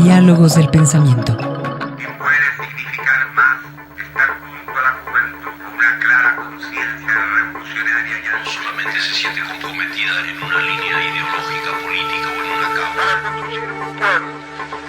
Diálogos del pensamiento. ¿Qué puede significar más estar junto a la juventud con una clara conciencia revolucionaria y solamente se siente comprometida en una línea ideológica, política o en una causa? Para conducir un pueblo,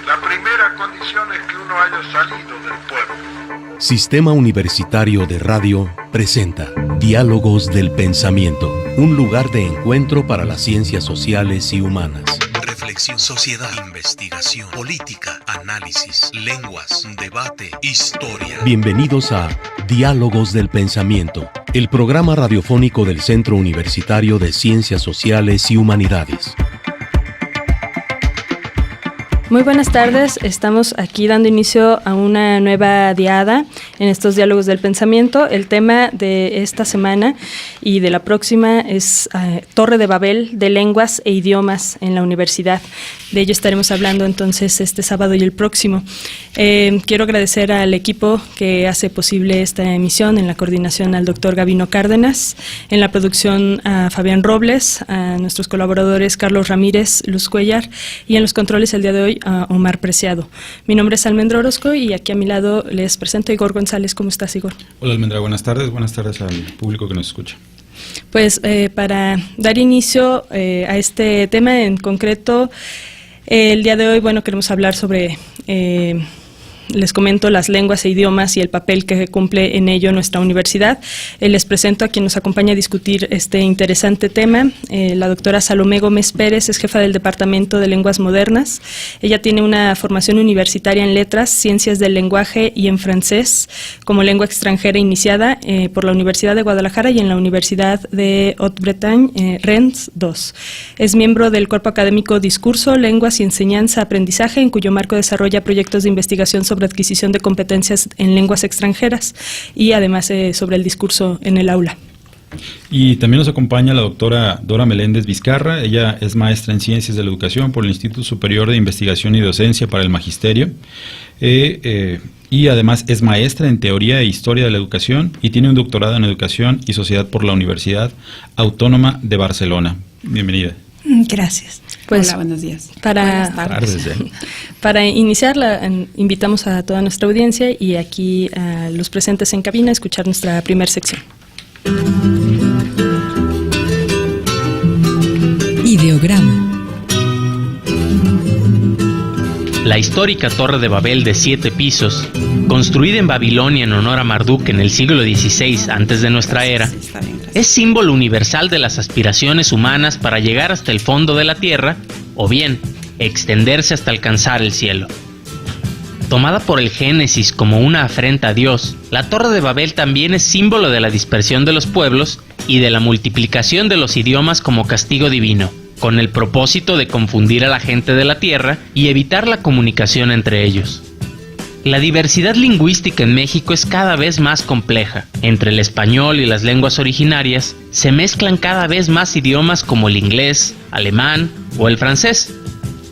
la primera condición es que uno haya salido del pueblo. Sistema Universitario de Radio presenta Diálogos del Pensamiento, un lugar de encuentro para las ciencias sociales y humanas. Reflexión, sociedad, investigación, política, análisis, lenguas, debate, historia. Bienvenidos a Diálogos del Pensamiento, el programa radiofónico del Centro Universitario de Ciencias Sociales y Humanidades. Muy buenas tardes, estamos aquí dando inicio a una nueva diada en estos Diálogos del Pensamiento. El tema de esta semana y de la próxima es Torre de Babel de lenguas e idiomas en la universidad. De ello estaremos hablando entonces este sábado y el próximo. Quiero agradecer al equipo que hace posible esta emisión, en la coordinación al doctor Gabino Cárdenas, en la producción a Fabián Robles, a nuestros colaboradores Carlos Ramírez, Luz Cuellar, y en los controles el día de hoy a Omar Preciado. Mi nombre es Almendra Orozco y aquí a mi lado les presento a Igor González. ¿Cómo estás, Igor? Hola, Almendra, buenas tardes al público que nos escucha. Pues para dar inicio a este tema en concreto, el día de hoy, queremos hablar sobre, les comento, las lenguas e idiomas y el papel que cumple en ello nuestra universidad. Les presento a quien nos acompaña a discutir este interesante tema. La doctora Salomé Gómez Pérez es jefa del Departamento de Lenguas Modernas. Ella tiene una formación universitaria en letras, ciencias del lenguaje y en francés como lengua extranjera iniciada por la Universidad de Guadalajara y en la Universidad de Haute-Bretagne, Rennes II. Es miembro del cuerpo académico Discurso, Lenguas y Enseñanza Aprendizaje, en cuyo marco desarrolla proyectos de investigación sobre adquisición de competencias en lenguas extranjeras y además sobre el discurso en el aula. Y también nos acompaña la doctora Dora Meléndez Vizcarra. Ella es maestra en Ciencias de la Educación por el Instituto Superior de Investigación y Docencia para el Magisterio y además es maestra en Teoría e Historia de la Educación y tiene un doctorado en Educación y Sociedad por la Universidad Autónoma de Barcelona. Bienvenida. Gracias. Pues, hola, buenos días. Buenas tardes. Para iniciarla, invitamos a toda nuestra audiencia y aquí a los presentes en cabina a escuchar nuestra primera sección. Ideograma. La histórica Torre de Babel de 7 pisos, construida en Babilonia en honor a Marduk en el siglo XVI antes de nuestra era, es símbolo universal de las aspiraciones humanas para llegar hasta el fondo de la tierra, o bien, extenderse hasta alcanzar el cielo. Tomada por el Génesis como una afrenta a Dios, la Torre de Babel también es símbolo de la dispersión de los pueblos y de la multiplicación de los idiomas como castigo divino, con el propósito de confundir a la gente de la tierra y evitar la comunicación entre ellos. La diversidad lingüística en México es cada vez más compleja. Entre el español y las lenguas originarias se mezclan cada vez más idiomas como el inglés, alemán o el francés.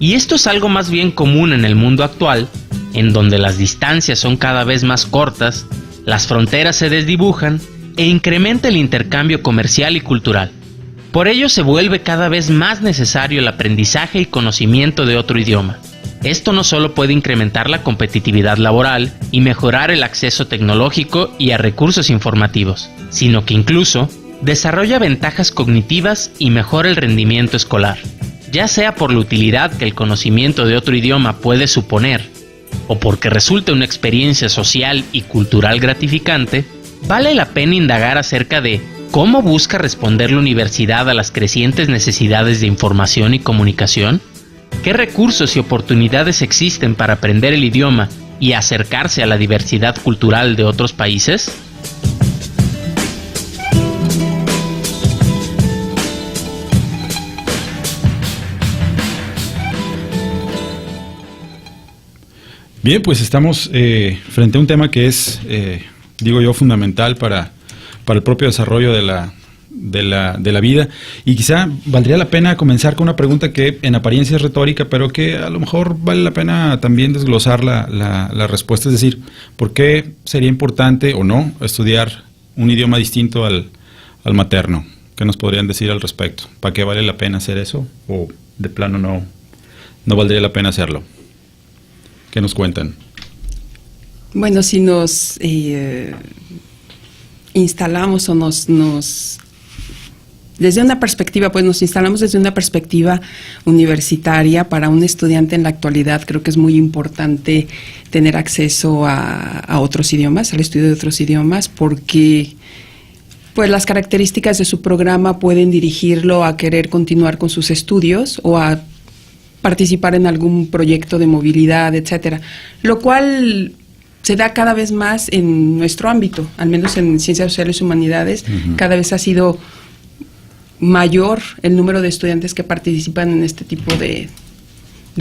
Y esto es algo más bien común en el mundo actual, en donde las distancias son cada vez más cortas, las fronteras se desdibujan e incrementa el intercambio comercial y cultural. Por ello se vuelve cada vez más necesario el aprendizaje y conocimiento de otro idioma. Esto no solo puede incrementar la competitividad laboral y mejorar el acceso tecnológico y a recursos informativos, sino que incluso desarrolla ventajas cognitivas y mejora el rendimiento escolar, ya sea por la utilidad que el conocimiento de otro idioma puede suponer, o porque resulta una experiencia social y cultural gratificante. Vale la pena indagar acerca de cómo busca responder la universidad a las crecientes necesidades de información y comunicación. ¿Qué recursos y oportunidades existen para aprender el idioma y acercarse a la diversidad cultural de otros países? Bien, pues estamos frente a un tema que es, fundamental para el propio desarrollo de la vida, y quizá valdría la pena comenzar con una pregunta que en apariencia es retórica, pero que a lo mejor vale la pena también desglosar la respuesta, es decir, ¿por qué sería importante o no estudiar un idioma distinto al materno? ¿Qué nos podrían decir al respecto? ¿Para qué vale la pena hacer eso? ¿O de plano no valdría la pena hacerlo? ¿Qué nos cuentan? Bueno, si nos instalamos o desde una perspectiva, pues nos instalamos desde una perspectiva universitaria. Para un estudiante en la actualidad creo que es muy importante tener acceso a otros idiomas, al estudio de otros idiomas, porque pues las características de su programa pueden dirigirlo a querer continuar con sus estudios o a participar en algún proyecto de movilidad, etcétera, lo cual se da cada vez más en nuestro ámbito, al menos en Ciencias Sociales y Humanidades. Cada vez ha sido mayor el número de estudiantes que participan en este tipo de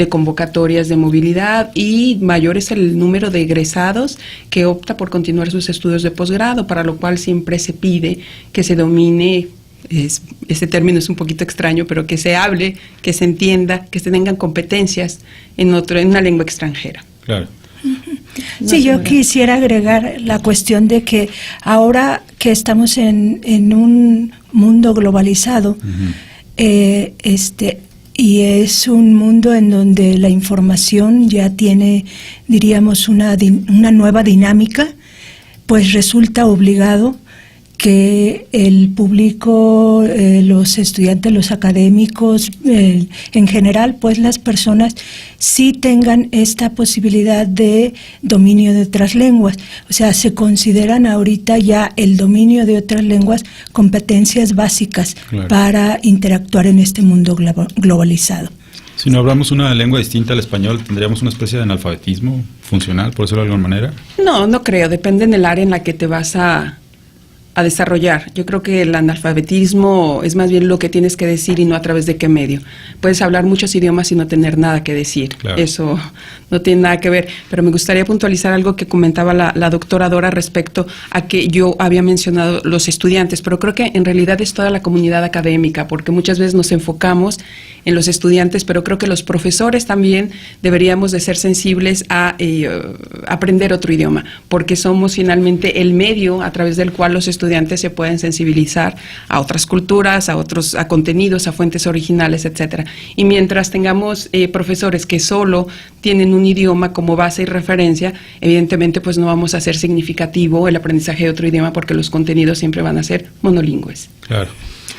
convocatorias de movilidad, y mayor es el número de egresados que opta por continuar sus estudios de posgrado, para lo cual siempre se pide que se domine, este término es un poquito extraño, pero que se hable, que se entienda, que se tengan competencias en una lengua extranjera. Claro. Sí, yo quisiera agregar la cuestión de que ahora que estamos en un mundo globalizado, y es un mundo en donde la información ya tiene, diríamos, una nueva dinámica, pues resulta obligado que el público, los estudiantes, los académicos, en general, pues las personas sí tengan esta posibilidad de dominio de otras lenguas. O sea, se consideran ahorita ya el dominio de otras lenguas competencias básicas, claro, para interactuar en este mundo globalizado. Si no hablamos una lengua distinta al español, ¿tendríamos una especie de analfabetismo funcional, por decirlo de alguna manera? No creo, depende en el área en la que te vas a desarrollar. Yo creo que el analfabetismo es más bien lo que tienes que decir y no a través de qué medio. Puedes hablar muchos idiomas y no tener nada que decir. Claro. Eso no tiene nada que ver. Pero me gustaría puntualizar algo que comentaba la doctora Dora respecto a que yo había mencionado los estudiantes, pero creo que en realidad es toda la comunidad académica, porque muchas veces nos enfocamos en los estudiantes, pero creo que los profesores también deberíamos de ser sensibles a aprender otro idioma, porque somos finalmente el medio a través del cual los estudiantes se pueden sensibilizar a otras culturas, a contenidos, a fuentes originales, etcétera. Y mientras tengamos profesores que solo tienen un idioma como base y referencia, evidentemente pues no vamos a hacer significativo el aprendizaje de otro idioma, porque los contenidos siempre van a ser monolingües. Claro.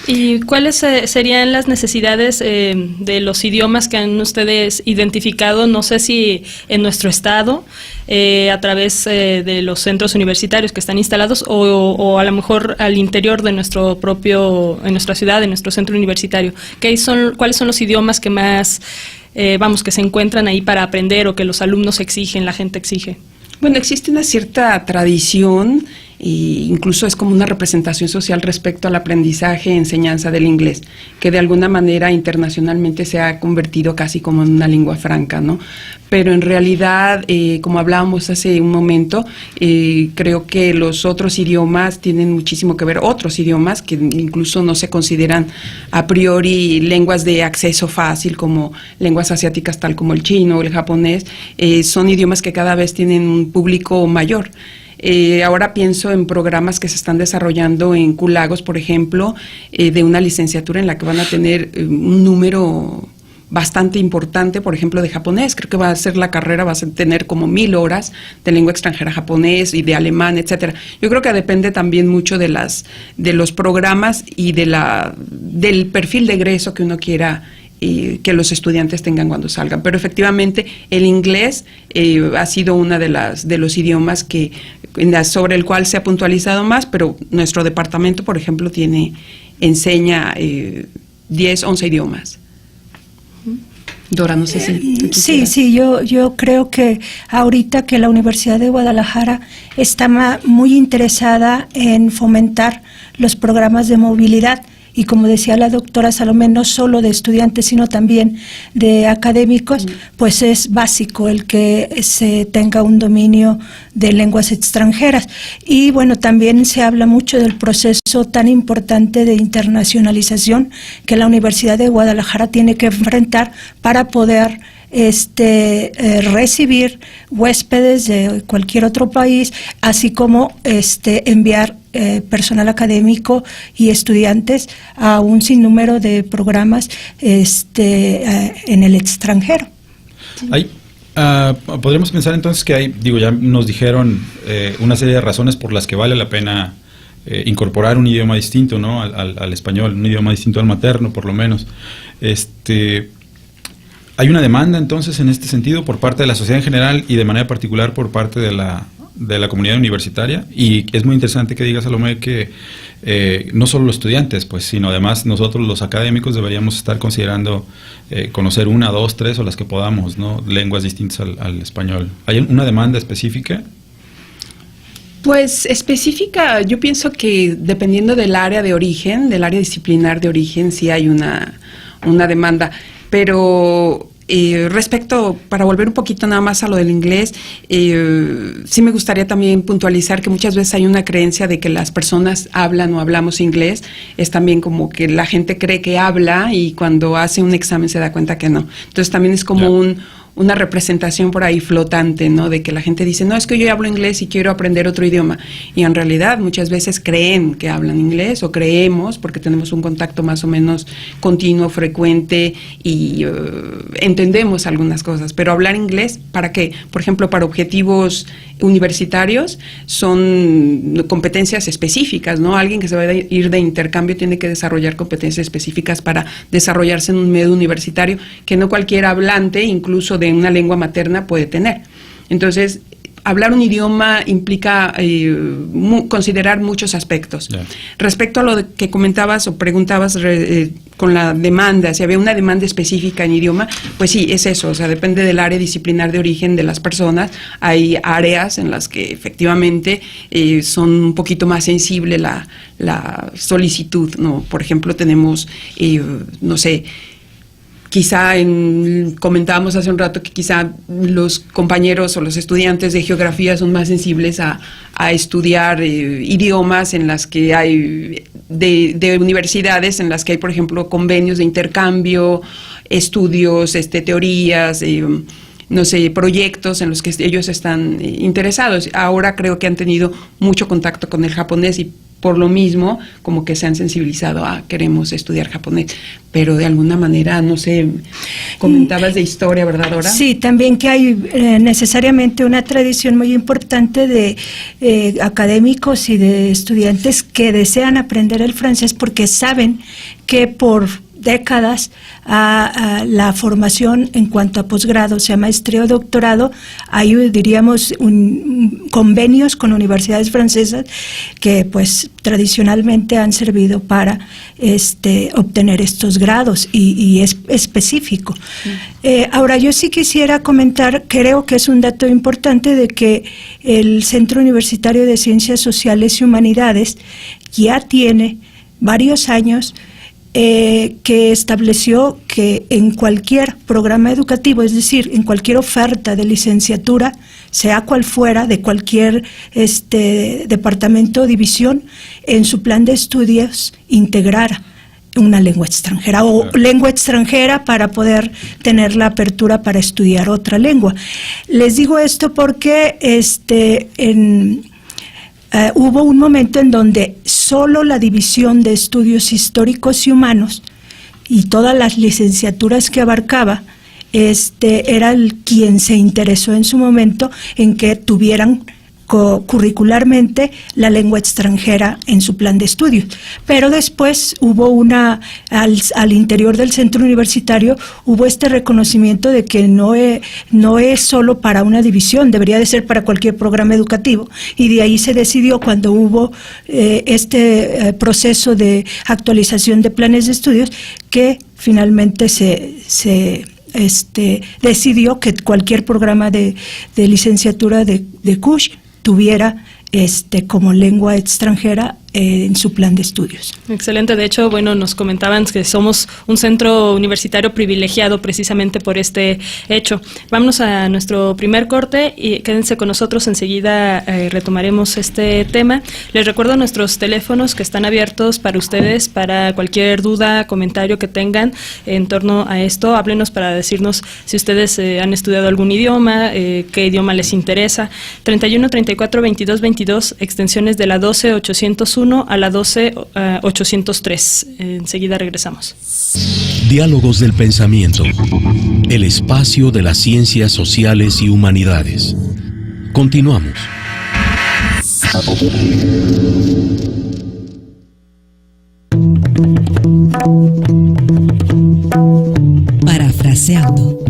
¿Y cuáles serían las necesidades de los idiomas que han ustedes identificado? No sé si en nuestro estado, a través de los centros universitarios que están instalados, o a lo mejor al interior de en nuestra ciudad, en nuestro centro universitario. ¿Cuáles son los idiomas que más, que se encuentran ahí para aprender, o que los alumnos exigen, la gente exige? Bueno, existe una cierta tradición, e incluso es como una representación social respecto al aprendizaje e enseñanza del inglés, que de alguna manera internacionalmente se ha convertido casi como en una lengua franca, ¿no? Pero en realidad, como hablábamos hace un momento, creo que los otros idiomas tienen muchísimo que ver, otros idiomas que incluso no se consideran a priori lenguas de acceso fácil, como lenguas asiáticas tal como el chino o el japonés, son idiomas que cada vez tienen un público mayor. Ahora pienso en programas que se están desarrollando en Culagos, por ejemplo, de una licenciatura en la que van a tener un número bastante importante, por ejemplo, de japonés. Creo que va a ser la carrera, va a tener como 1000 horas de lengua extranjera japonés y de alemán, etcétera. Yo creo que depende también mucho de los programas y del perfil de egreso que uno quiera que los estudiantes tengan cuando salgan. Pero efectivamente el inglés ha sido una de los idiomas sobre el cual se ha puntualizado más, pero nuestro departamento, por ejemplo, enseña 10, 11 idiomas. Dora, no sé si... Sí, yo creo que ahorita que la Universidad de Guadalajara está muy interesada en fomentar los programas de movilidad, y como decía la doctora Salomé, no solo de estudiantes, sino también de académicos, pues es básico el que se tenga un dominio de lenguas extranjeras. Y bueno, también se habla mucho del proceso tan importante de internacionalización que la Universidad de Guadalajara tiene que enfrentar para poder recibir huéspedes de cualquier otro país, así como enviar personal académico y estudiantes a un sinnúmero de programas en el extranjero. Hay Podríamos pensar entonces que hay, ya nos dijeron una serie de razones por las que vale la pena incorporar un idioma distinto, ¿no? al español, un idioma distinto al materno, por lo menos. Hay una demanda entonces en este sentido por parte de la sociedad en general y de manera particular por parte de la comunidad universitaria, y es muy interesante que digas, Salomé, que no solo los estudiantes, pues, sino además nosotros los académicos deberíamos estar considerando conocer 1, 2, 3 o las que podamos, ¿no? Lenguas distintas al español. ¿Hay una demanda específica? Pues específica, yo pienso que dependiendo del área de origen, del área disciplinar de origen, sí hay una demanda, pero respecto, para volver un poquito nada más a lo del inglés, sí me gustaría también puntualizar que muchas veces hay una creencia de que las personas hablan o hablamos inglés. Es también como que la gente cree que habla y cuando hace un examen se da cuenta que no. Entonces también es como una representación por ahí flotante, ¿no? De que la gente dice, no, es que yo hablo inglés y quiero aprender otro idioma. Y en realidad muchas veces creen que hablan inglés, o creemos porque tenemos un contacto más o menos continuo, frecuente, y entendemos algunas cosas. Pero hablar inglés, ¿para qué? Por ejemplo, para objetivos universitarios son competencias específicas, ¿no? Alguien que se va a ir de intercambio tiene que desarrollar competencias específicas para desarrollarse en un medio universitario que no cualquier hablante, incluso de una lengua materna, puede tener. Entonces, hablar un idioma implica considerar muchos aspectos. Yeah. Respecto a lo que comentabas o preguntabas con la demanda, si había una demanda específica en idioma, pues sí, es eso, o sea, depende del área disciplinar de origen de las personas. Hay áreas en las que efectivamente son un poquito más sensible la solicitud, ¿no? Por ejemplo, tenemos, no sé, quizá comentábamos hace un rato que quizá los compañeros o los estudiantes de geografía son más sensibles a estudiar idiomas en las que hay, de universidades en las que hay, por ejemplo, convenios de intercambio, estudios, teorías, no sé, proyectos en los que ellos están interesados. Ahora creo que han tenido mucho contacto con el japonés y por lo mismo como que se han sensibilizado a queremos estudiar japonés, pero de alguna manera, no sé, comentabas de historia, ¿verdad, Dora? Sí, también que hay necesariamente una tradición muy importante de académicos y de estudiantes que desean aprender el francés porque saben que por décadas a la formación en cuanto a posgrado, sea maestría o doctorado, hay, diríamos, convenios con universidades francesas que pues tradicionalmente han servido para obtener estos grados y es específico. Ahora, yo sí quisiera comentar, creo que es un dato importante de que el Centro Universitario de Ciencias Sociales y Humanidades ya tiene varios años que estableció que en cualquier programa educativo, es decir, en cualquier oferta de licenciatura, sea cual fuera, de cualquier departamento o división, en su plan de estudios integrara una lengua extranjera o lengua extranjera para poder tener la apertura para estudiar otra lengua. Les digo esto porque hubo un momento en donde solo la División de Estudios Históricos y Humanos y todas las licenciaturas que abarcaba era quien se interesó en su momento en que tuvieran curricularmente la lengua extranjera en su plan de estudios. Pero después hubo al interior del centro universitario hubo reconocimiento de que no es solo para una división, debería de ser para cualquier programa educativo, y de ahí se decidió, cuando hubo proceso de actualización de planes de estudios, que finalmente se decidió que cualquier programa de licenciatura de CUSH tuviera como lengua extranjera en su plan de estudios. Excelente. De hecho, bueno, nos comentaban que somos un centro universitario privilegiado precisamente por este hecho. Vámonos a nuestro primer corte y quédense con nosotros. Enseguida retomaremos este tema. Les recuerdo nuestros teléfonos que están abiertos para ustedes, para cualquier duda, comentario que tengan en torno a esto. Háblenos para decirnos si ustedes han estudiado algún idioma, qué idioma les interesa. 31 34 22 22, extensiones de la 12-801 a la 12-803. Enseguida regresamos. Diálogos del Pensamiento, el espacio de las ciencias sociales y humanidades. Continuamos. Parafraseando.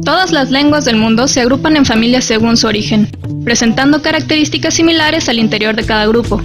Todas las lenguas del mundo se agrupan en familias según su origen, presentando características similares al interior de cada grupo.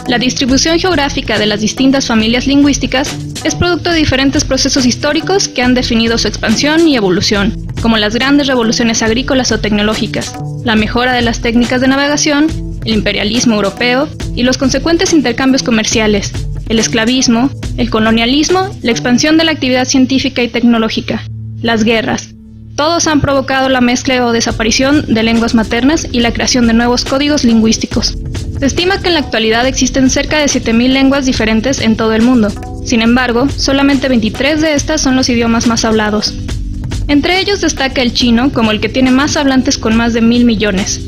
La distribución geográfica de las distintas familias lingüísticas es producto de diferentes procesos históricos que han definido su expansión y evolución, como las grandes revoluciones agrícolas o tecnológicas, la mejora de las técnicas de navegación, el imperialismo europeo y los consecuentes intercambios comerciales, el esclavismo, el colonialismo, la expansión de la actividad científica y tecnológica, las guerras. Todos han provocado la mezcla o desaparición de lenguas maternas y la creación de nuevos códigos lingüísticos. Se estima que en la actualidad existen cerca de 7.000 lenguas diferentes en todo el mundo. Sin embargo, solamente 23 de estas son los idiomas más hablados. Entre ellos destaca el chino como el que tiene más hablantes con más de 1.000 millones.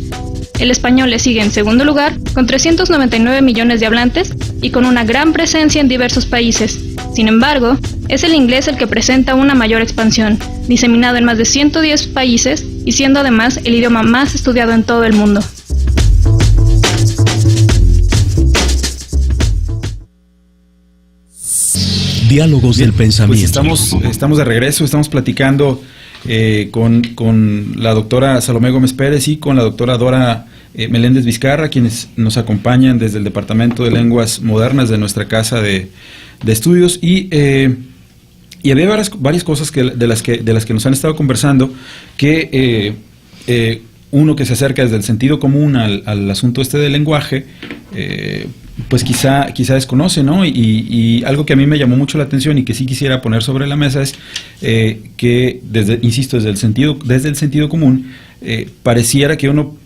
El español le sigue en segundo lugar, con 399 millones de hablantes y con una gran presencia en diversos países. Sin embargo, es el inglés el que presenta una mayor expansión, diseminado en más de 110 países y siendo además el idioma más estudiado en todo el mundo. Diálogos del Pensamiento. Pues estamos de regreso, estamos platicando con la doctora Salomé Gómez Pérez y con la doctora Dora Meléndez Vizcarra, quienes nos acompañan desde el Departamento de Lenguas Modernas de nuestra casa de estudios, y había varias cosas de las que nos han estado conversando, que uno que se acerca desde el sentido común al asunto del lenguaje, pues quizá desconoce, ¿no? Y algo que a mí me llamó mucho la atención y que sí quisiera poner sobre la mesa es que, desde el sentido común, pareciera que uno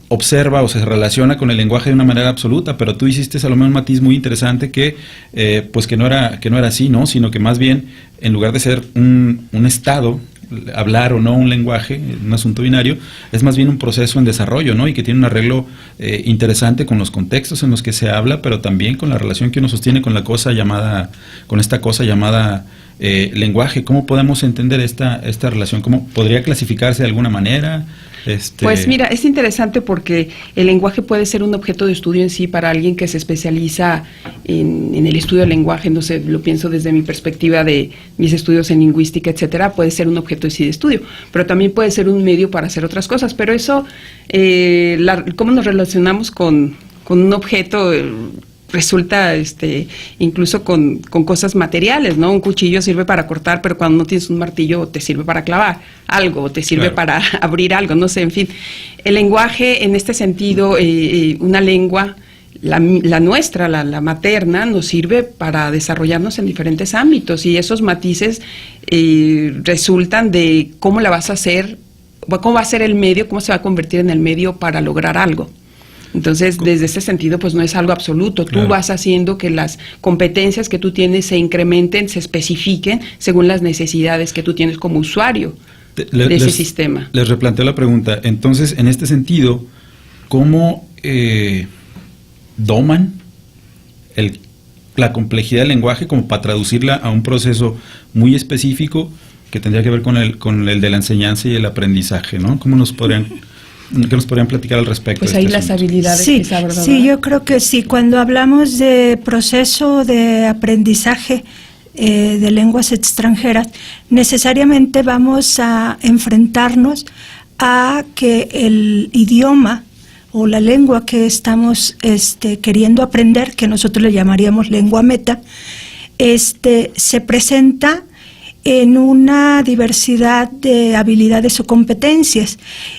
observa o se relaciona con el lenguaje de una manera absoluta, pero tú hiciste, Salomé, un matiz muy interesante que no era así, ¿no? Sino que más bien, en lugar de ser un estado, hablar o no un lenguaje, un asunto binario, es más bien un proceso en desarrollo, ¿no? Y que tiene un arreglo interesante con los contextos en los que se habla, pero también con la relación que uno sostiene con esta cosa llamada lenguaje. ¿Cómo podemos entender esta relación? ¿Cómo podría clasificarse de alguna manera? Pues mira, es interesante porque el lenguaje puede ser un objeto de estudio en sí para alguien que se especializa en el estudio del lenguaje. No sé, lo pienso desde mi perspectiva de mis estudios en lingüística, etcétera. Puede ser un objeto de estudio, pero también puede ser un medio para hacer otras cosas. Pero eso, cómo nos relacionamos con un objeto, resulta incluso con cosas materiales, ¿no? Un cuchillo sirve para cortar, pero cuando no tienes un martillo te sirve para clavar algo, o te sirve para abrir algo, no sé, en fin. El lenguaje, en este sentido, una lengua, la nuestra, la materna, nos sirve para desarrollarnos en diferentes ámbitos, y esos matices resultan de cómo la vas a hacer, cómo va a ser el medio, cómo se va a convertir en el medio para lograr algo. Entonces, desde ese sentido, pues no es algo absoluto. Claro. Tú vas haciendo que las competencias que tú tienes se incrementen, se especifiquen según las necesidades que tú tienes como usuario de ese sistema. Les replanteo la pregunta. Entonces, en este sentido, ¿cómo doman la complejidad del lenguaje como para traducirla a un proceso muy específico que tendría que ver con el de la enseñanza y el aprendizaje, ¿no? ¿Qué nos podrían platicar al respecto? Pues ahí las habilidades. Sí, yo creo que sí. Cuando hablamos de proceso de aprendizaje de lenguas extranjeras, necesariamente vamos a enfrentarnos a que el idioma o la lengua que estamos queriendo aprender, que nosotros le llamaríamos lengua meta, se presenta en una diversidad de habilidades o competencias,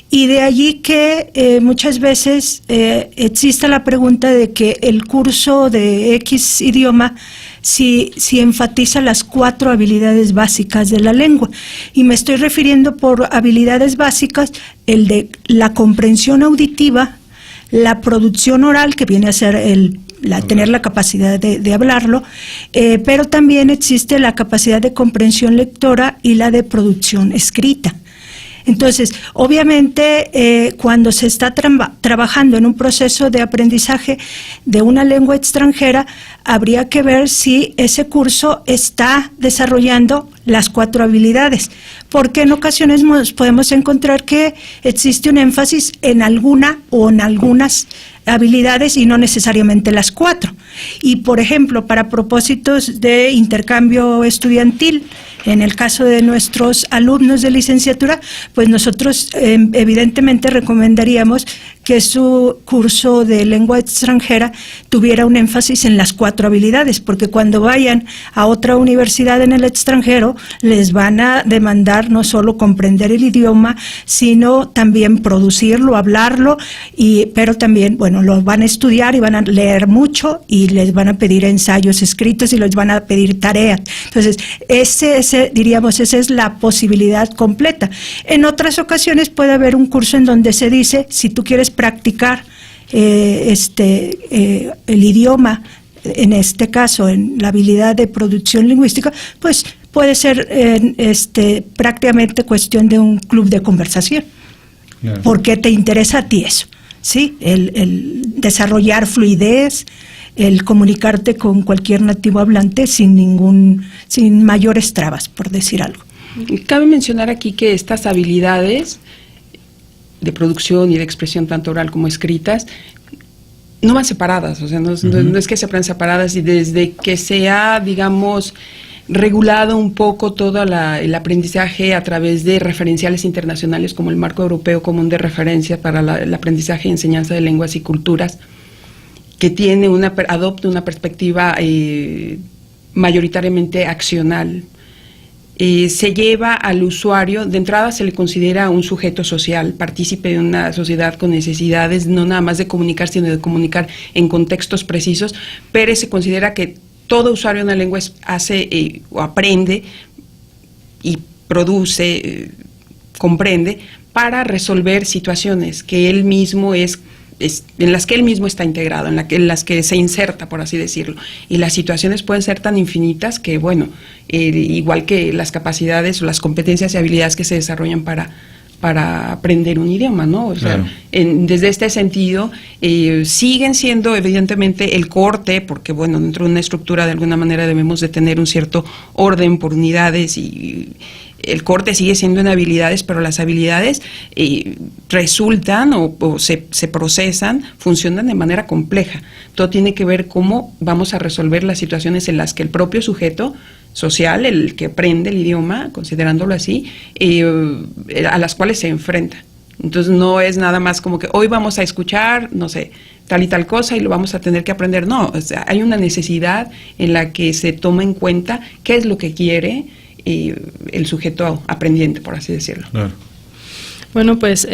y de allí que muchas veces exista la pregunta de que el curso de X idioma si enfatiza las 4 habilidades básicas de la lengua, y me estoy refiriendo por habilidades básicas el de la comprensión auditiva, la producción oral, que viene a ser tener la capacidad de hablarlo, pero también existe la capacidad de comprensión lectora y la de producción escrita. Entonces, obviamente, cuando se está trabajando en un proceso de aprendizaje de una lengua extranjera, habría que ver si ese curso está desarrollando las 4 habilidades, porque en ocasiones podemos encontrar que existe un énfasis en alguna o en algunas habilidades y no necesariamente las 4. Y, por ejemplo, para propósitos de intercambio estudiantil, en el caso de nuestros alumnos de licenciatura, pues nosotros evidentemente recomendaríamos que su curso de lengua extranjera tuviera un énfasis en las 4 habilidades, porque cuando vayan a otra universidad en el extranjero les van a demandar no solo comprender el idioma, sino también producirlo, hablarlo, pero también, bueno, lo van a estudiar y van a leer mucho y les van a pedir ensayos escritos y les van a pedir tareas. Entonces, diríamos, esa es la posibilidad completa. En otras ocasiones puede haber un curso en donde se dice, si tú quieres practicar el idioma, en este caso en la habilidad de producción lingüística, pues puede ser prácticamente cuestión de un club de conversación. Claro. ¿Por qué te interesa a ti eso? ¿Sí? El desarrollar fluidez, el comunicarte con cualquier nativo hablante sin mayores trabas, por decir algo. Cabe mencionar aquí que estas habilidades de producción y de expresión tanto oral como escritas no van separadas, o sea, no es que se aprendan separadas, y desde que se ha, digamos, regulado un poco todo el aprendizaje a través de referenciales internacionales como el Marco Europeo Común de Referencia para el Aprendizaje y Enseñanza de Lenguas y Culturas, que adopta una perspectiva mayoritariamente accional. Se lleva al usuario, de entrada se le considera un sujeto social, partícipe de una sociedad con necesidades, no nada más de comunicar, sino de comunicar en contextos precisos. Pérez se considera que todo usuario de una lengua hace o aprende y produce, comprende, para resolver situaciones que él mismo en las que él mismo está integrado, en las que se inserta, por así decirlo. Y las situaciones pueden ser tan infinitas que, bueno, igual que las capacidades o las competencias y habilidades que se desarrollan para aprender un idioma, ¿no? O sea, claro. Desde este sentido, siguen siendo evidentemente el corte, porque, bueno, dentro de una estructura de alguna manera debemos de tener un cierto orden por unidades, y el corte sigue siendo en habilidades, pero las habilidades resultan o se procesan, funcionan de manera compleja. Todo tiene que ver cómo vamos a resolver las situaciones en las que el propio sujeto social, el que aprende el idioma, considerándolo así, a las cuales se enfrenta. Entonces no es nada más como que hoy vamos a escuchar, no sé, tal y tal cosa y lo vamos a tener que aprender. No, o sea, hay una necesidad en la que se toma en cuenta qué es lo que quiere el sujeto aprendiente, por así decirlo. Claro. Bueno, pues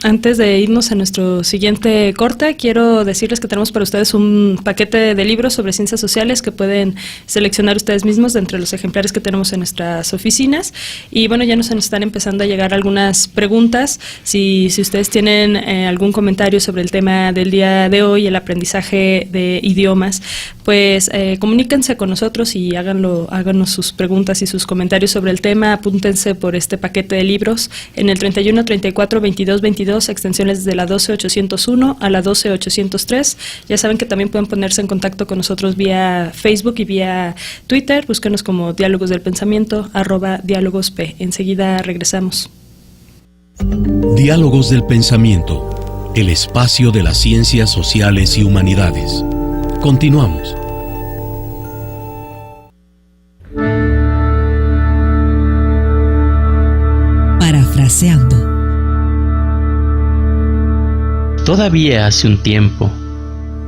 antes de irnos a nuestro siguiente corte, quiero decirles que tenemos para ustedes un paquete de libros sobre ciencias sociales que pueden seleccionar ustedes mismos de entre los ejemplares que tenemos en nuestras oficinas. Y bueno, ya nos están empezando a llegar algunas preguntas. Si ustedes tienen algún comentario sobre el tema del día de hoy, el aprendizaje de idiomas, pues comuníquense con nosotros y háganos sus preguntas y sus comentarios sobre el tema. Apúntense por este paquete de libros en el 31 34 22 22, extensiones de la 12801 a la 12803. Ya saben que también pueden ponerse en contacto con nosotros vía Facebook y vía Twitter. Búsquenos como Diálogos del Pensamiento, @diálogosp. Enseguida regresamos. Diálogos del Pensamiento, el espacio de las ciencias sociales y humanidades. Continuamos. Parafraseando. Todavía hace un tiempo,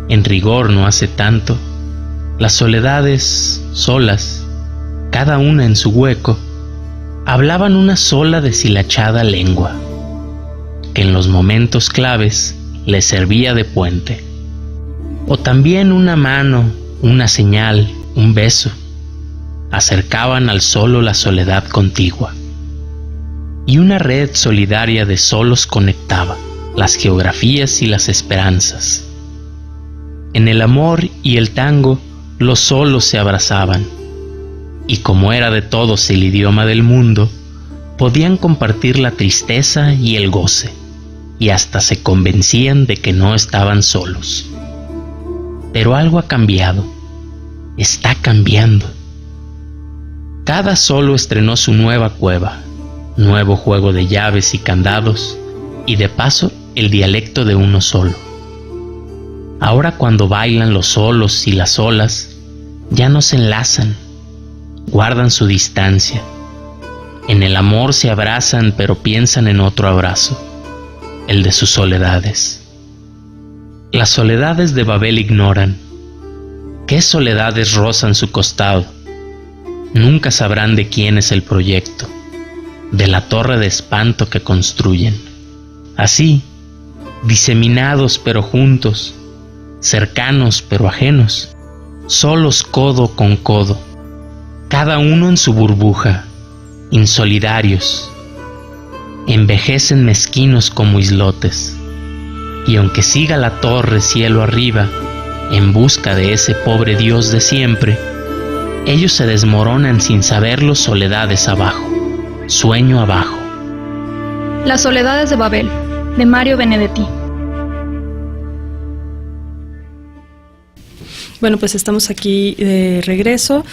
en rigor no hace tanto, las soledades solas, cada una en su hueco, hablaban una sola deshilachada lengua, que en los momentos claves les servía de puente. O también una mano, una señal, un beso, acercaban al solo la soledad contigua. Y una red solidaria de solos conectaba las geografías y las esperanzas. En el amor y el tango los solos se abrazaban, y como era de todos el idioma del mundo, podían compartir la tristeza y el goce, y hasta se convencían de que no estaban solos. Pero algo ha cambiado, está cambiando. Cada solo estrenó su nueva cueva, nuevo juego de llaves y candados, y de paso el dialecto de uno solo. Ahora cuando bailan los solos y las olas, ya no se enlazan, guardan su distancia. En el amor se abrazan, pero piensan en otro abrazo, el de sus soledades. Las soledades de Babel ignoran. ¿Qué soledades rozan su costado? Nunca sabrán de quién es el proyecto, de la torre de espanto que construyen. Así, diseminados pero juntos, cercanos pero ajenos, solos codo con codo, cada uno en su burbuja, insolidarios, envejecen mezquinos como islotes, y aunque siga la torre cielo arriba, en busca de ese pobre Dios de siempre, ellos se desmoronan sin saberlo soledades abajo, sueño abajo. Las soledades de Babel, de Mario Benedetti. Bueno, pues estamos aquí de regreso,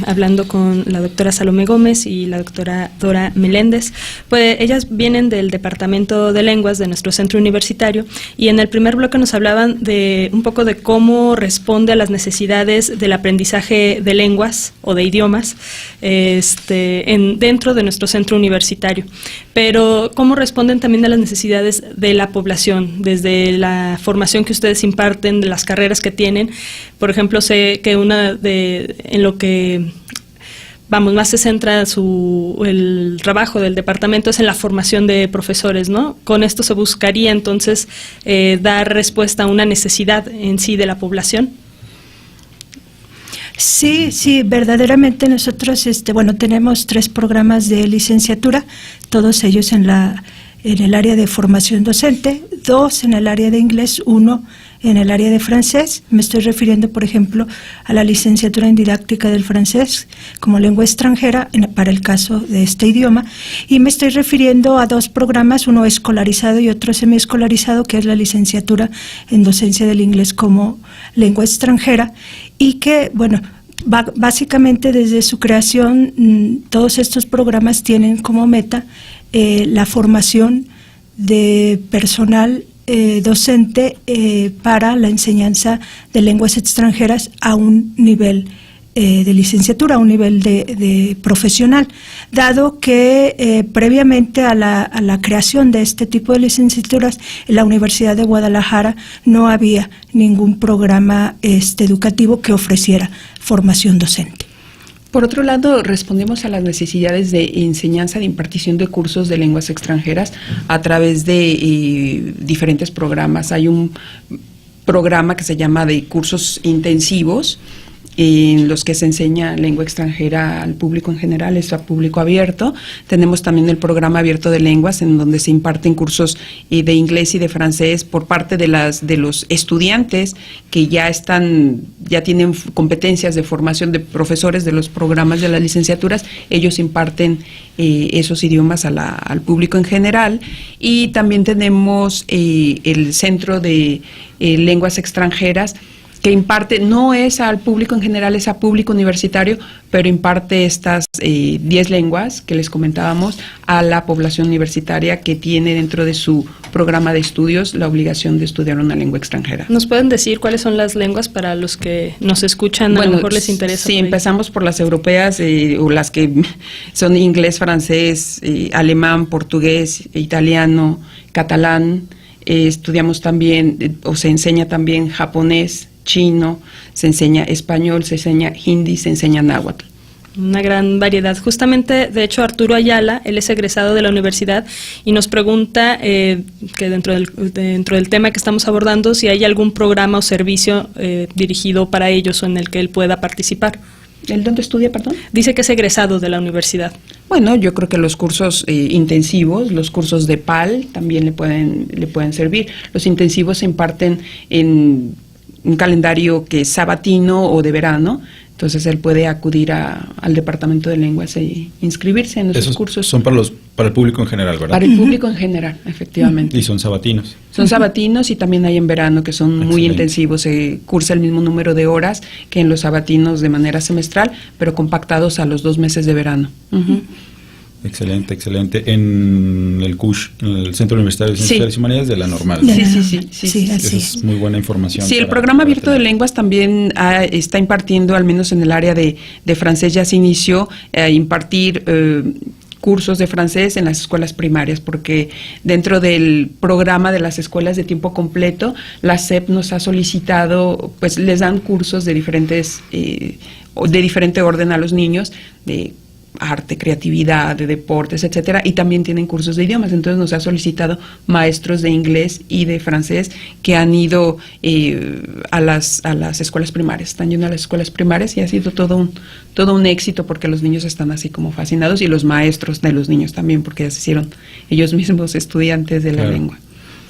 hablando con la doctora Salomé Gómez y la doctora Dora Meléndez. Pues ellas vienen del Departamento de Lenguas de nuestro centro universitario, y en el primer bloque nos hablaban de un poco de cómo responde a las necesidades del aprendizaje de lenguas o de idiomas dentro de nuestro centro universitario. Pero cómo responden también a las necesidades de la población, desde la formación que ustedes imparten, de las carreras que tienen. Por ejemplo, sé que en lo que más se centra el trabajo del departamento es en la formación de profesores, ¿no? Con esto se buscaría entonces dar respuesta a una necesidad en sí de la población. Sí, verdaderamente nosotros tenemos 3 programas de licenciatura, todos ellos en el área de formación docente, 2 en el área de inglés, 1 en el área de francés. Me estoy refiriendo, por ejemplo, a la licenciatura en didáctica del francés como lengua extranjera para el caso de este idioma, y me estoy refiriendo a 2 programas, uno escolarizado y otro semiescolarizado, que es la licenciatura en docencia del inglés como lengua extranjera, y que, básicamente desde su creación todos estos programas tienen como meta la formación de personal docente para la enseñanza de lenguas extranjeras a un nivel de licenciatura, a un nivel de profesional, dado que previamente a la creación de este tipo de licenciaturas en la Universidad de Guadalajara no había ningún programa educativo que ofreciera formación docente. Por otro lado, respondemos a las necesidades de enseñanza, de impartición de cursos de lenguas extranjeras a través de diferentes programas. Hay un programa que se llama de cursos intensivos, en los que se enseña lengua extranjera al público en general, es a público abierto. Tenemos también el programa abierto de lenguas, en donde se imparten cursos de inglés y de francés por parte de los estudiantes que ya tienen competencias de formación de profesores de los programas de las licenciaturas. Ellos imparten esos idiomas al público en general. Y también tenemos el Centro de Lenguas Extranjeras, que imparte, no es al público en general, es a público universitario, pero imparte estas 10 lenguas que les comentábamos a la población universitaria que tiene dentro de su programa de estudios la obligación de estudiar una lengua extranjera. ¿Nos pueden decir cuáles son las lenguas para los que nos escuchan? A lo mejor les interesa. Sí, empezamos por las europeas, o las que son inglés, francés, alemán, portugués, italiano, catalán. Estudiamos también, o se enseña también japonés, chino, se enseña español, se enseña hindi, se enseña náhuatl. Una gran variedad. Justamente, de hecho, Arturo Ayala, él es egresado de la universidad y nos pregunta que dentro del tema que estamos abordando, si hay algún programa o servicio dirigido para ellos o en el que él pueda participar. ¿El dónde estudia, perdón? Dice que es egresado de la universidad. Bueno, yo creo que los cursos intensivos, los cursos de PAL también le pueden servir. Los intensivos se imparten en un calendario que es sabatino o de verano. Entonces él puede acudir al departamento de lenguas e inscribirse en esos cursos. Son para el público en general, ¿verdad? Para el público en general, efectivamente. Y son sabatinos. Son sabatinos y también hay en verano que son muy intensivos. Se cursa el mismo número de horas que en los sabatinos de manera semestral, pero compactados a los 2 meses de verano. Excelente, excelente. En el CUSH, en el Centro Universitario de Ciencias Sociales y Humanidades, de la normal. Sí, así es. Muy buena información. Sí, el programa abierto de lenguas también está impartiendo, al menos en el área de francés, ya se inició a impartir cursos de francés en las escuelas primarias, porque dentro del programa de las escuelas de tiempo completo, la SEP nos ha solicitado, pues les dan cursos de diferente orden a los niños, de arte, creatividad, de deportes, etcétera, y también tienen cursos de idiomas. Entonces nos ha solicitado maestros de inglés y de francés que han ido a las escuelas primarias, están yendo a las escuelas primarias y ha sido todo un éxito porque los niños están así como fascinados y los maestros de los niños también, porque ya se hicieron ellos mismos estudiantes de la lengua.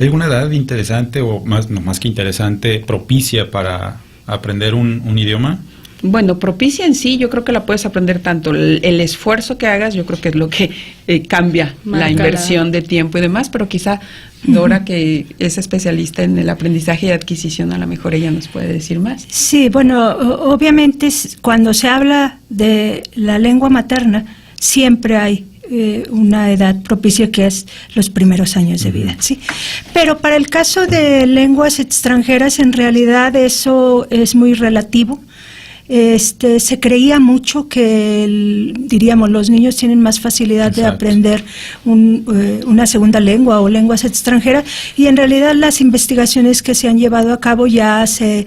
¿Hay alguna edad interesante o más que interesante, propicia para aprender un idioma? Bueno, propicia en sí, yo creo que la puedes aprender tanto. El esfuerzo que hagas, yo creo que es lo que cambia la inversión de tiempo y demás, pero quizá Dora, que es especialista en el aprendizaje y adquisición, a lo mejor ella nos puede decir más. Sí, bueno, obviamente cuando se habla de la lengua materna, siempre hay una edad propicia que es los primeros años de vida, ¿sí? Pero para el caso de lenguas extranjeras, en realidad eso es muy relativo. Se creía mucho que, diríamos, los niños tienen más facilidad de aprender una segunda lengua o lenguas extranjeras, y en realidad las investigaciones que se han llevado a cabo ya se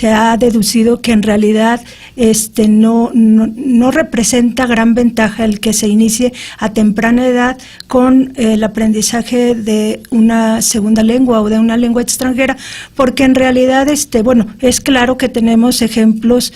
ha deducido que en realidad no representa gran ventaja el que se inicie a temprana edad con el aprendizaje de una segunda lengua o de una lengua extranjera, porque en realidad, bueno, es claro que tenemos ejemplos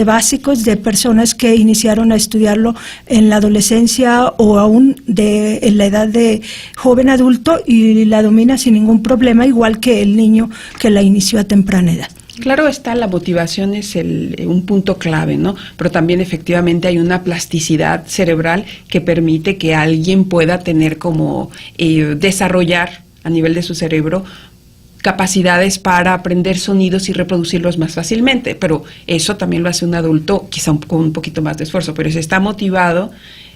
básicos de personas que iniciaron a estudiarlo en la adolescencia o aún en la edad de joven adulto y la domina sin ningún problema, igual que el niño que la inició a temprana edad. Claro está, la motivación es un punto clave, ¿no? Pero también efectivamente hay una plasticidad cerebral que permite que alguien pueda tener como desarrollar a nivel de su cerebro capacidades para aprender sonidos y reproducirlos más fácilmente, pero eso también lo hace un adulto quizá con un poquito más de esfuerzo, pero si está motivado,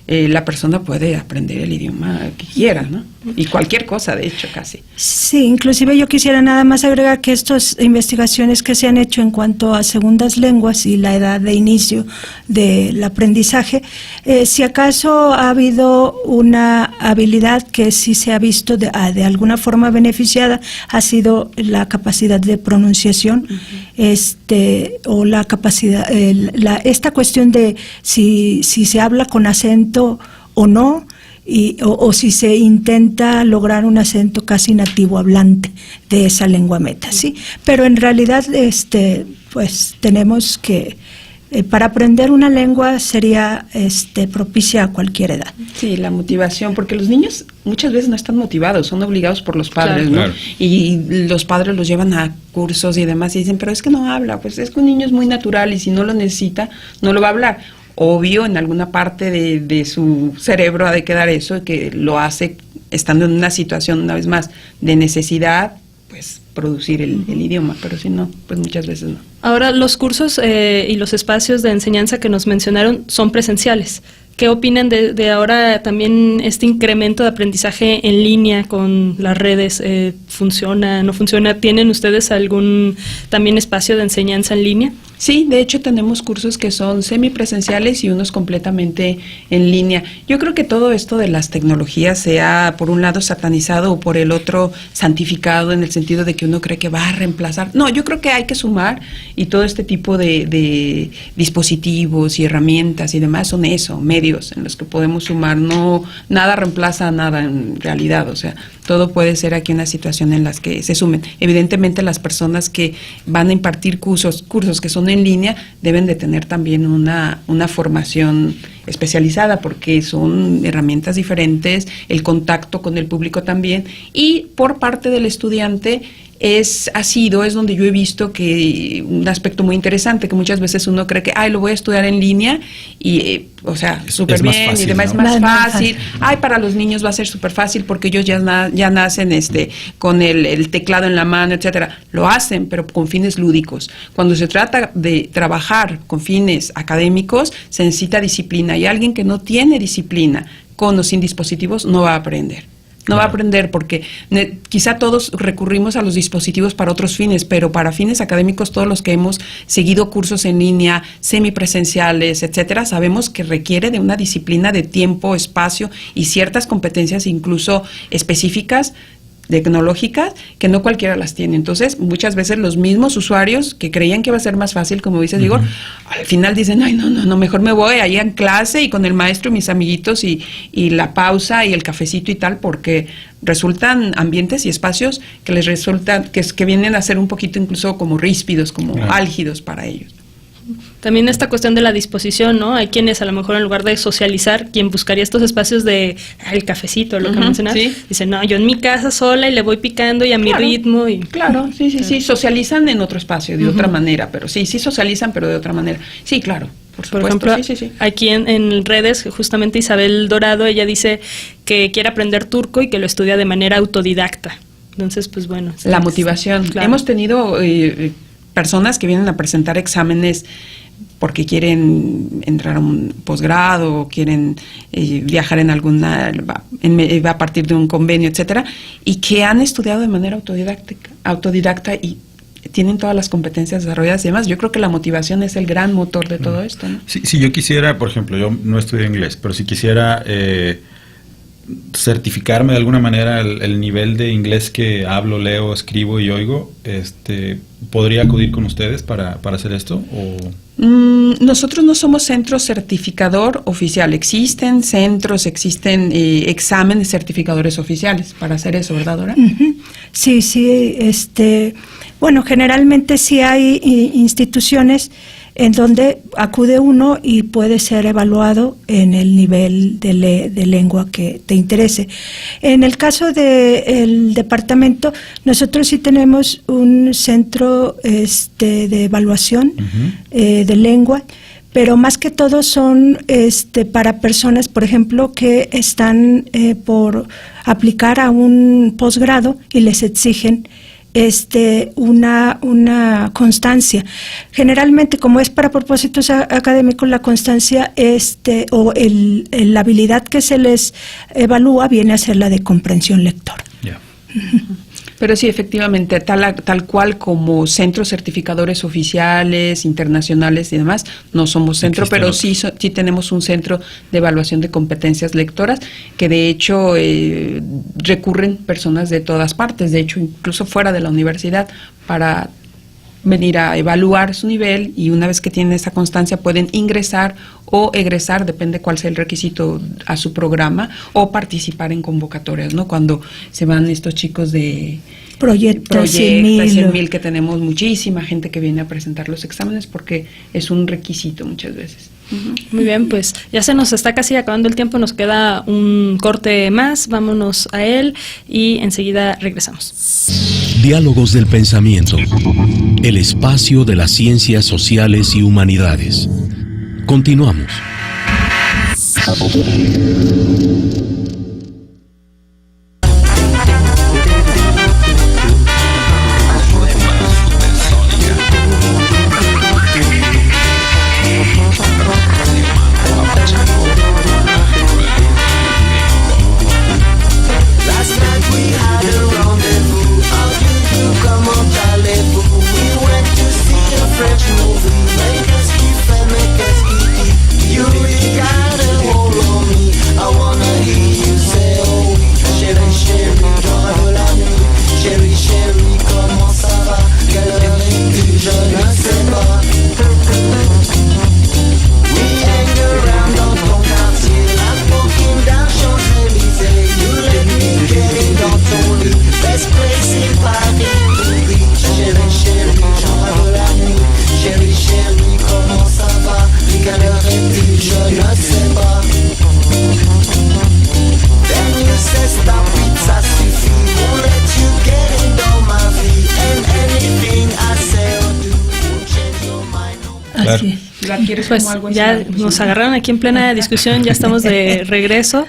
la persona puede aprender el idioma que quiera, ¿no? Y cualquier cosa, de hecho, casi. Sí, inclusive yo quisiera nada más agregar que estas investigaciones que se han hecho en cuanto a segundas lenguas y la edad de inicio del aprendizaje, si acaso ha habido una habilidad que sí se ha visto de alguna forma beneficiada, ha sido la capacidad de pronunciación, o la capacidad, esta cuestión de si se habla con acento o no, o si se intenta lograr un acento casi nativo hablante de esa lengua meta, ¿sí? Pero en realidad, pues tenemos que para aprender una lengua sería propicia a cualquier edad. Sí, la motivación, porque los niños muchas veces no están motivados, son obligados por los padres, claro, ¿no? Y los padres los llevan a cursos y demás y dicen, pero es que no habla, pues es que un niño es muy natural y si no lo necesita, no lo va a hablar. Obvio, en alguna parte de su cerebro ha de quedar eso, que lo hace estando en una situación, una vez más, de necesidad, pues producir el idioma, pero si no, pues muchas veces no. Ahora, los cursos y los espacios de enseñanza que nos mencionaron son presenciales. ¿Qué opinan de ahora también este incremento de aprendizaje en línea con las redes? ¿Funciona, no funciona? ¿Tienen ustedes algún también espacio de enseñanza en línea? Sí, de hecho tenemos cursos que son semipresenciales y unos completamente en línea. Yo creo que todo esto de las tecnologías se ha, por un lado, satanizado o por el otro santificado, en el sentido de que uno cree que va a reemplazar. No, yo creo que hay que sumar, y todo este tipo de dispositivos y herramientas y demás son eso, medios en los que podemos sumar. No, nada reemplaza a nada en realidad, o sea, todo puede ser aquí una situación en las que se sumen. Evidentemente las personas que van a impartir cursos que son en línea deben de tener también una formación especializada, porque son herramientas diferentes, el contacto con el público también, y por parte del estudiante es donde yo he visto que un aspecto muy interesante, que muchas veces uno cree que lo voy a estudiar en línea y súper bien fácil, y demás, ¿no? Es más fácil. Para los niños va a ser súper fácil porque ellos ya nacen con el teclado en la mano, etcétera. Lo hacen, pero con fines lúdicos. Cuando se trata de trabajar con fines académicos, se necesita disciplina, y alguien que no tiene disciplina con o sin dispositivos no va a aprender. No va a aprender porque quizá todos recurrimos a los dispositivos para otros fines, pero para fines académicos, todos los que hemos seguido cursos en línea, semipresenciales, etcétera, sabemos que requiere de una disciplina de tiempo, espacio y ciertas competencias incluso específicas, tecnológicas, que no cualquiera las tiene. Entonces, muchas veces los mismos usuarios que creían que iba a ser más fácil, como dices, Igor, al final dicen, no, mejor me voy ahí en clase y con el maestro y mis amiguitos y la pausa y el cafecito y tal, porque resultan ambientes y espacios que les resultan, que vienen a ser un poquito incluso como ríspidos, como álgidos para ellos. También esta cuestión de la disposición, ¿no? Hay quienes a lo mejor en lugar de socializar, quien buscaría estos espacios de el cafecito, lo que mencionas, dicen, no, yo en mi casa sola y le voy picando y a mi ritmo. Claro, sí, socializan en otro espacio, de otra manera, pero sí socializan, pero de otra manera. Sí, claro. Por ejemplo, aquí en redes, justamente Isabel Dorado, ella dice que quiere aprender turco y que lo estudia de manera autodidacta. Entonces, pues bueno. La motivación. Claro. Hemos tenido personas que vienen a presentar exámenes porque quieren entrar a un posgrado o quieren viajar en a partir de un convenio, etcétera, y que han estudiado de manera autodidacta y tienen todas las competencias desarrolladas y demás. Yo creo que la motivación es el gran motor de todo esto, ¿no? Si yo quisiera, por ejemplo, yo no estudio inglés, pero si quisiera certificarme de alguna manera el nivel de inglés que hablo, leo, escribo y oigo, ¿podría acudir con ustedes para hacer esto? ¿O? Nosotros no somos centro certificador oficial. Existen centros, existen exámenes certificadores oficiales para hacer eso, ¿verdad, Dora? Sí, bueno, generalmente sí hay instituciones en donde acude uno y puede ser evaluado en el nivel de lengua que te interese. En el caso del departamento, nosotros sí tenemos un centro de evaluación de lengua, pero más que todo son para personas, por ejemplo, que están por aplicar a un posgrado y les exigen una constancia. Generalmente, como es para propósitos académicos, la constancia la habilidad que se les evalúa viene a ser la de comprensión lectora. Yeah. Pero sí, efectivamente, tal cual como centros certificadores oficiales, internacionales y demás, no somos centro, pero sí tenemos un centro de evaluación de competencias lectoras, que de hecho recurren personas de todas partes, de hecho incluso fuera de la universidad, para venir a evaluar su nivel, y una vez que tienen esa constancia pueden ingresar o egresar, depende cuál sea el requisito, a su programa, o participar en convocatorias, ¿no? Cuando se van estos chicos de Proyecto 100.000, que tenemos muchísima gente que viene a presentar los exámenes porque es un requisito muchas veces. Muy bien, pues ya se nos está casi acabando el tiempo, nos queda un corte más, vámonos a él y enseguida regresamos. Diálogos del Pensamiento, el espacio de las ciencias sociales y humanidades. Continuamos. You really got a hold on me. I wanna hear Claro. Así es. Lo adquieres Pues como algo ya aislado, nos sí. agarraron aquí en plena discusión, ya estamos de regreso.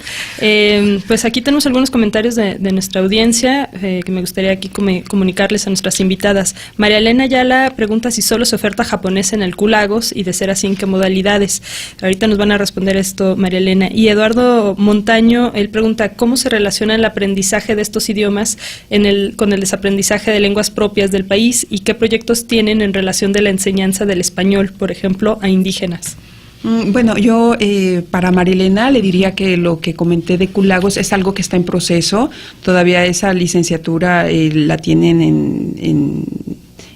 Pues aquí tenemos algunos comentarios de nuestra audiencia que me gustaría aquí comunicarles a nuestras invitadas. María Elena Ayala pregunta si solo se oferta japonés en el Q-Lagos y de ser así, ¿en qué modalidades? Ahorita nos van a responder esto, María Elena. Y Eduardo Montaño, él pregunta cómo se relaciona el aprendizaje de estos idiomas con el desaprendizaje de lenguas propias del país y qué proyectos tienen en relación de la enseñanza del español, por ejemplo, a indígenas. Bueno, yo para Marilena le diría que lo que comenté de Q-Lagos es algo que está en proceso. Todavía esa licenciatura la tienen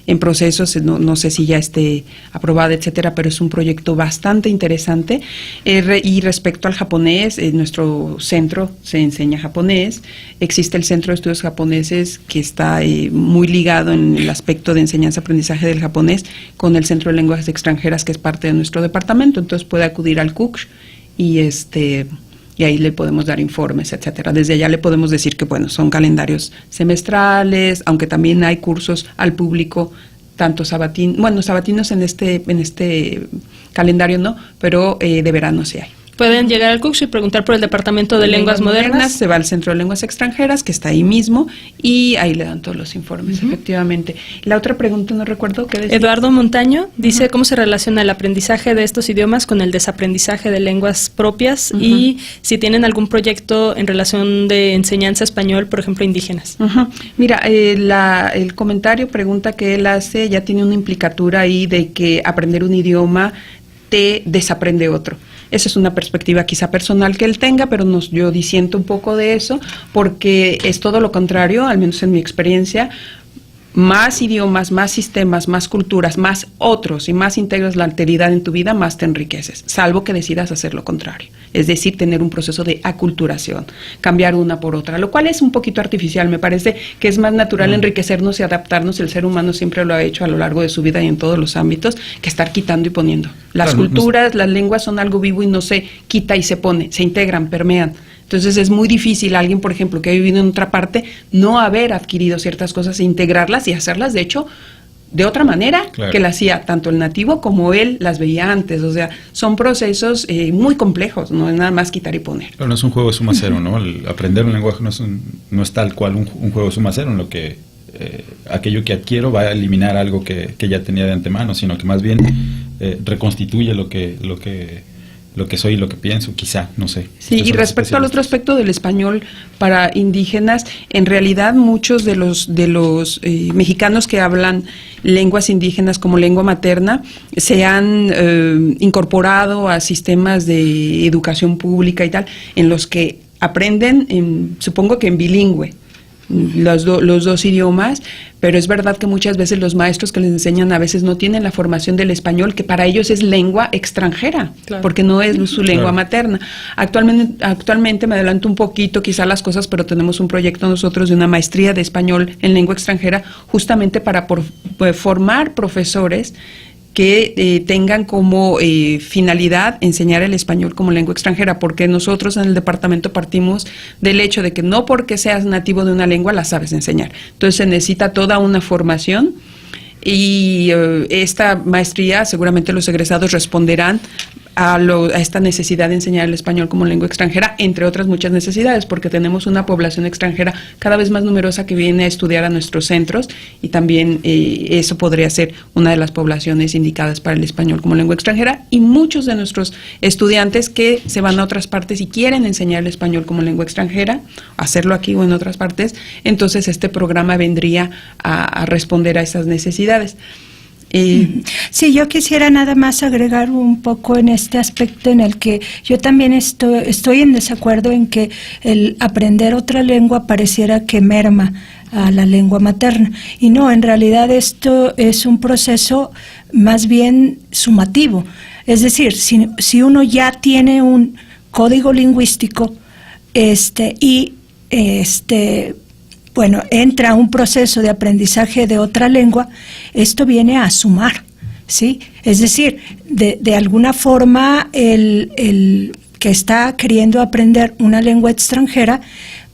en procesos, no sé si ya esté aprobada, etcétera, pero es un proyecto bastante interesante. Y respecto al japonés, en nuestro centro se enseña japonés. Existe el Centro de Estudios Japoneses que está muy ligado en el aspecto de enseñanza-aprendizaje del japonés con el Centro de Lenguas Extranjeras, que es parte de nuestro departamento. Entonces puede acudir al CUCSH y ahí le podemos dar informes, etcétera. Desde allá le podemos decir que, bueno, son calendarios semestrales, aunque también hay cursos al público, tanto sabatinos en este calendario no, pero de verano sí hay. Pueden llegar al CUCSH y preguntar por el Departamento de Lenguas Modernas. Se va al Centro de Lenguas Extranjeras, que está ahí mismo, y ahí le dan todos los informes, efectivamente. La otra pregunta, no recuerdo qué decía. Eduardo Montaño dice cómo se relaciona el aprendizaje de estos idiomas con el desaprendizaje de lenguas propias y si tienen algún proyecto en relación de enseñanza español, por ejemplo, indígenas. Mira, el comentario, pregunta que él hace, ya tiene una implicatura ahí de que aprender un idioma te desaprende otro. Esa es una perspectiva quizá personal que él tenga, pero yo disiento un poco de eso, porque es todo lo contrario, al menos en mi experiencia. Más idiomas, más sistemas, más culturas, más otros y más integras la alteridad en tu vida, más te enriqueces, salvo que decidas hacer lo contrario. Es decir, tener un proceso de aculturación, cambiar una por otra, lo cual es un poquito artificial. Me parece que es más natural enriquecernos y adaptarnos. El ser humano siempre lo ha hecho a lo largo de su vida y en todos los ámbitos, que estar quitando y poniendo. Las culturas, las lenguas son algo vivo y no se quita y se pone, se integran, permean. Entonces es muy difícil alguien, por ejemplo, que ha vivido en otra parte, no haber adquirido ciertas cosas e integrarlas y hacerlas, de hecho, de otra manera que la hacía tanto el nativo como él las veía antes. O sea, son procesos muy complejos, no es nada más quitar y poner. Pero no es un juego de suma cero, ¿no? El aprender un lenguaje no es tal cual un juego de suma cero, en lo que aquello que adquiero va a eliminar algo que ya tenía de antemano, sino que más bien reconstituye lo que soy y lo que pienso, quizá, no sé. Sí, y respecto al otro aspecto del español para indígenas, en realidad muchos de los mexicanos que hablan lenguas indígenas como lengua materna se han incorporado a sistemas de educación pública y tal, en los que aprenden, supongo que en bilingüe, los dos idiomas, pero es verdad que muchas veces los maestros que les enseñan a veces no tienen la formación del español, que para ellos es lengua extranjera, porque no es su lengua materna. Actualmente me adelanto un poquito quizá las cosas, pero tenemos un proyecto nosotros de una maestría de español en lengua extranjera, justamente para formar profesores que tengan como finalidad enseñar el español como lengua extranjera, porque nosotros en el departamento partimos del hecho de que no porque seas nativo de una lengua la sabes enseñar. Entonces se necesita toda una formación y esta maestría seguramente los egresados responderán a esta necesidad de enseñar el español como lengua extranjera, entre otras muchas necesidades, porque tenemos una población extranjera cada vez más numerosa que viene a estudiar a nuestros centros y también eso podría ser una de las poblaciones indicadas para el español como lengua extranjera, y muchos de nuestros estudiantes que se van a otras partes y quieren enseñar el español como lengua extranjera, hacerlo aquí o en otras partes, entonces este programa vendría a responder a esas necesidades. Sí, yo quisiera nada más agregar un poco en este aspecto en el que yo también estoy en desacuerdo en que el aprender otra lengua pareciera que merma a la lengua materna. Y no, en realidad esto es un proceso más bien sumativo. Es decir, si uno ya tiene un código lingüístico bueno, entra a un proceso de aprendizaje de otra lengua, esto viene a sumar, ¿sí? Es decir, de alguna forma el que está queriendo aprender una lengua extranjera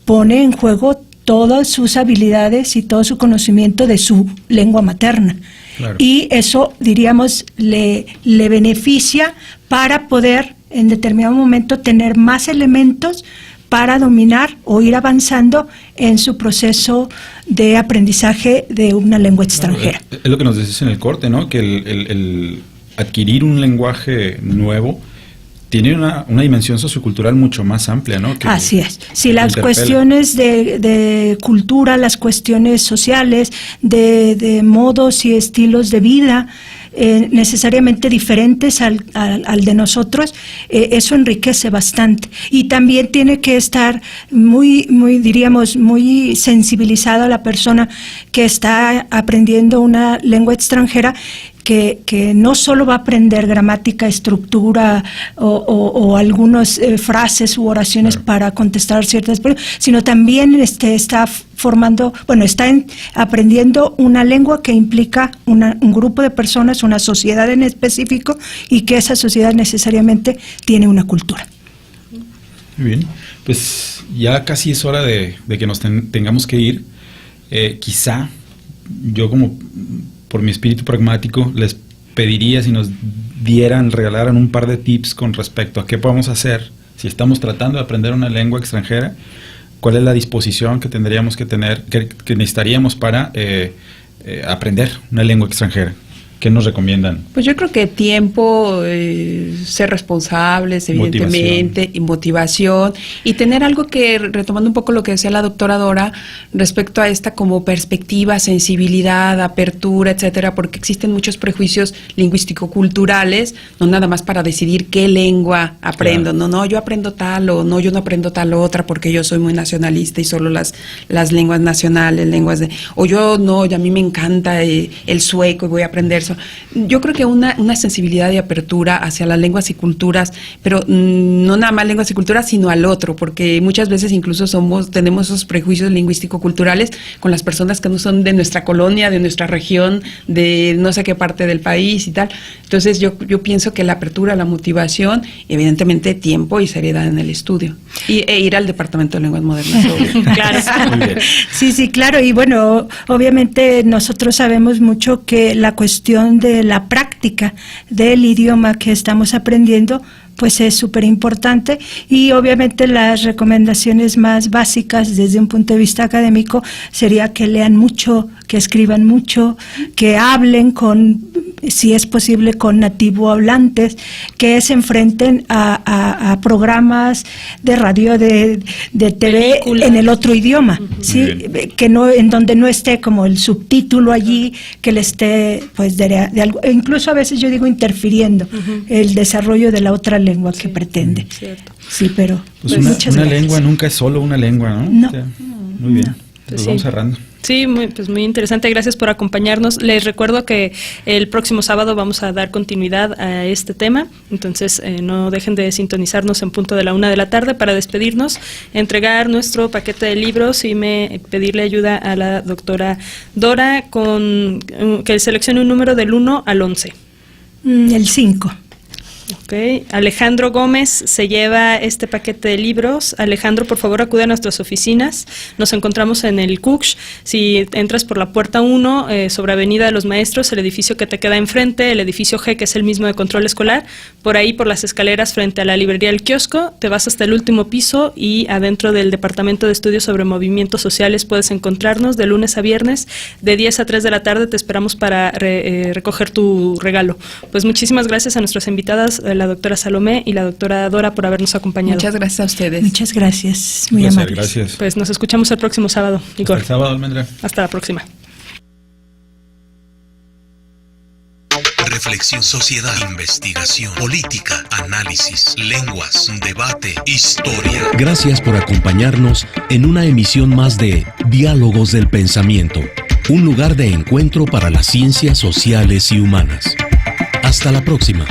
pone en juego todas sus habilidades y todo su conocimiento de su lengua materna. Claro. Y eso, diríamos, le beneficia para poder en determinado momento tener más elementos para dominar o ir avanzando en su proceso de aprendizaje de una lengua extranjera. Es lo que nos decís en el corte, ¿no? Que el adquirir un lenguaje nuevo tiene una dimensión sociocultural mucho más amplia, ¿no? Que así es. Si las cuestiones de cultura, las cuestiones sociales, de modos y estilos de vida, necesariamente diferentes al de nosotros, eso enriquece bastante. Y también tiene que estar muy sensibilizada a la persona que está aprendiendo una lengua extranjera, que no solo va a aprender gramática, estructura o algunas frases u oraciones para contestar ciertas preguntas, sino también está aprendiendo una lengua que implica un grupo de personas, una sociedad en específico, y que esa sociedad necesariamente tiene una cultura. Muy bien, pues ya casi es hora de que nos tengamos que ir. Quizá yo, como por mi espíritu pragmático, les pediría si nos regalaran un par de tips con respecto a qué podemos hacer si estamos tratando de aprender una lengua extranjera. ¿Cuál es la disposición que tendríamos que tener, que necesitaríamos para aprender una lengua extranjera? ¿Qué nos recomiendan? Pues yo creo que tiempo, ser responsables, evidentemente, y motivación, y tener algo que, retomando un poco lo que decía la doctora Dora, respecto a esta como perspectiva, sensibilidad, apertura, etcétera, porque existen muchos prejuicios lingüístico-culturales, no nada más para decidir qué lengua aprendo, claro. No, yo aprendo tal, o no, yo no aprendo tal otra, porque yo soy muy nacionalista y solo las lenguas nacionales, o yo no, y a mí me encanta el sueco y voy a aprender. Yo creo que una sensibilidad de apertura hacia las lenguas y culturas, pero no nada más lenguas y culturas, sino al otro, porque muchas veces incluso tenemos esos prejuicios lingüístico-culturales con las personas que no son de nuestra colonia, de nuestra región, de no sé qué parte del país y tal. Entonces yo pienso que la apertura, la motivación, evidentemente tiempo y seriedad en el estudio, e ir al Departamento de Lenguas Modernas. Claro. Sí, claro, y bueno, obviamente nosotros sabemos mucho que la cuestión de la práctica del idioma que estamos aprendiendo pues es súper importante, y obviamente las recomendaciones más básicas desde un punto de vista académico sería que lean mucho, que escriban mucho, que hablen si es posible, con nativo hablantes, que se enfrenten a programas de radio, de TV, películas en el otro idioma, ¿sí? Que no, en donde no esté como el subtítulo allí, que le esté, pues, incluso a veces yo digo interfiriendo el desarrollo de la otra lengua que pretende. Cierto. Sí, pero pues una lengua nunca es solo una lengua, ¿no? No. O sea, muy bien. Pues vamos cerrando. Sí, muy interesante. Gracias por acompañarnos. Les recuerdo que el próximo sábado vamos a dar continuidad a este tema. Entonces, no dejen de sintonizarnos en punto de la 1 de la tarde para despedirnos, entregar nuestro paquete de libros y pedirle ayuda a la doctora Dora con que seleccione un número del 1 al 11. El 5. Okay. Alejandro Gómez se lleva este paquete de libros. Alejandro, por favor, acude a nuestras oficinas. Nos encontramos en el CUCH. Si entras por la puerta 1, sobre Avenida de los Maestros, el edificio que te queda enfrente, el edificio G, que es el mismo de control escolar, por ahí por las escaleras frente a la librería El Kiosco, te vas hasta el último piso y adentro del Departamento de Estudios sobre Movimientos Sociales puedes encontrarnos de lunes a viernes, de 10 a 3 de la tarde. Te esperamos para recoger tu regalo. Pues muchísimas gracias a nuestras invitadas, la doctora Salomé y la doctora Dora, por habernos acompañado. Muchas gracias a ustedes. Muchas gracias, muy amables. Gracias. Pues nos escuchamos el próximo sábado, Igor. Hasta el sábado, Almendra. Hasta la próxima. Reflexión, sociedad, investigación, política, análisis, lenguas, debate, historia. Gracias por acompañarnos en una emisión más de Diálogos del Pensamiento, un lugar de encuentro para las ciencias sociales y humanas. Hasta la próxima.